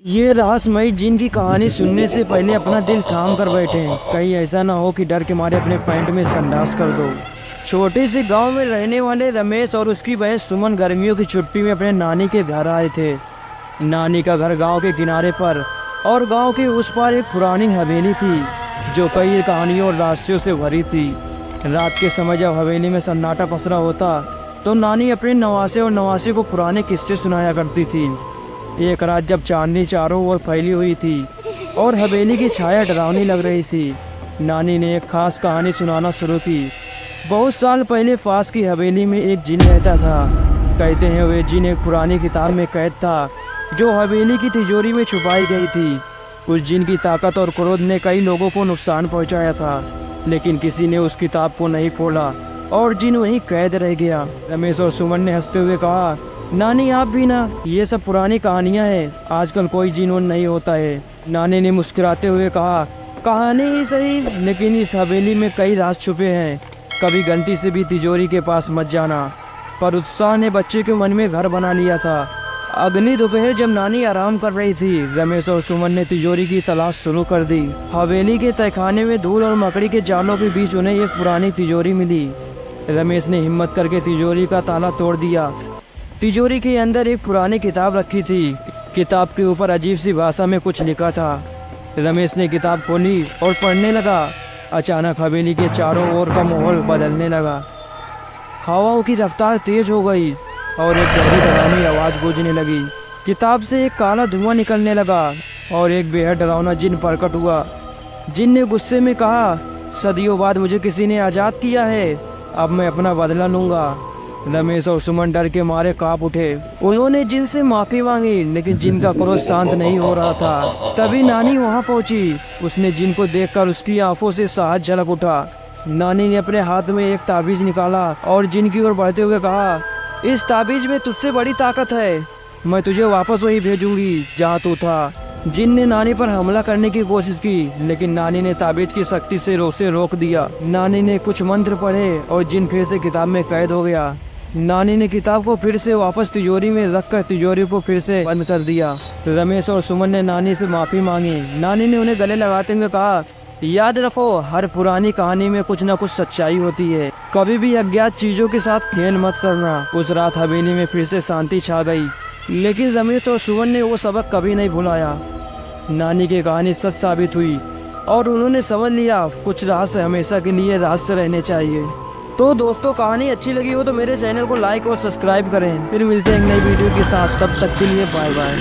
ये रहस्यमयी जिन की कहानी सुनने से पहले अपना दिल थाम कर बैठे, कहीं ऐसा ना हो कि डर के मारे अपने पैंट में संडास कर दो। छोटे से गांव में रहने वाले रमेश और उसकी बहन सुमन गर्मियों की छुट्टी में अपने नानी के घर आए थे। नानी का घर गांव के किनारे पर और गांव के उस पार एक पुरानी हवेली थी जो कई कहानियों और रहस्यों से भरी थी। रात के समय जब हवेली में सन्नाटा पसरा होता तो नानी अपने नवासे और नवासी को पुराने किस्से सुनाया करती थी। एक रात जब चांदनी चारों ओर फैली हुई थी और हवेली की छाया डरावनी लग रही थी, नानी ने एक खास कहानी सुनाना शुरू की। बहुत साल पहले पास की हवेली में एक जिन रहता था। कहते हैं वह जिन एक पुरानी किताब में कैद था जो हवेली की तिजोरी में छुपाई गई थी। उस जिन की ताकत और क्रोध ने कई लोगों को नुकसान पहुंचाया था, लेकिन किसी ने उस किताब को नहीं खोला और जिन वहीं कैद रह गया। रमेश और सुमन ने हंसते हुए कहा, नानी आप भी ना, ये सब पुरानी कहानियां हैं, आजकल कोई जिनोन नहीं होता है। नानी ने मुस्कुराते हुए कहा, कहानी ही सही, लेकिन इस हवेली में कई राज छुपे हैं, कभी गलती से भी तिजोरी के पास मत जाना। पर उत्साह ने बच्चे के मन में घर बना लिया था। अगली दोपहर जब नानी आराम कर रही थी, रमेश और सुमन ने तिजोरी की तलाश शुरू कर दी। हवेली के तहखाने में धूल और मकड़ी के जालों के बीच उन्हें एक पुरानी तिजोरी मिली। रमेश ने हिम्मत करके तिजोरी का ताला तोड़ दिया। तिजोरी के अंदर एक पुरानी किताब रखी थी। किताब के ऊपर अजीब सी भाषा में कुछ लिखा था। रमेश ने किताब खोली और पढ़ने लगा। अचानक हवेली के चारों ओर का माहौल बदलने लगा। हवाओं की रफ्तार तेज हो गई और एक गहरी डरावनी आवाज़ गूंजने लगी। किताब से एक काला धुआं निकलने लगा और एक बेहद डरावना जिन प्रकट हुआ। जिन ने गुस्से में कहा, सदियों बाद मुझे किसी ने आज़ाद किया है, अब मैं अपना बदला लूँगा। रमेश और सुमन डर के मारे कांप उठे। उन्होंने जिन से माफी मांगी, लेकिन जिन का क्रोध शांत नहीं हो रहा था। तभी नानी वहां पहुंची। उसने जिन को देखकर उसकी आंखों से साहस झलक उठा। नानी ने अपने हाथ में एक ताबीज निकाला और जिन की ओर बढ़ते हुए कहा, इस ताबीज में तुझसे बड़ी ताकत है, मैं तुझे वापस वही भेजूंगी जहाँ तू था। जिन ने नानी पर हमला करने की कोशिश की, लेकिन नानी ने ताबीज की शक्ति से उसे रोक दिया। नानी ने कुछ मंत्र पढ़े और जिन फिर से किताब में कैद हो गया। नानी ने किताब को फिर से वापस तिजोरी में रखकर तिजोरी को फिर से बंद कर दिया। रमेश और सुमन ने नानी से माफी मांगी। नानी ने उन्हें गले लगाते हुए कहा, याद रखो, हर पुरानी कहानी में कुछ न कुछ सच्चाई होती है, कभी भी अज्ञात चीजों के साथ खेल मत करना। उस रात हवेली में फिर से शांति छा गई, लेकिन रमेश और सुमन ने वो सबक कभी नहीं भुलाया। नानी की कहानी सच साबित हुई और उन्होंने समझ लिया, कुछ रहस्य हमेशा के लिए रहस्य रहने चाहिए। तो दोस्तों, कहानी अच्छी लगी हो तो मेरे चैनल को लाइक और सब्सक्राइब करें। फिर मिलते हैं एक नई वीडियो के साथ, तब तक के लिए बाय बाय।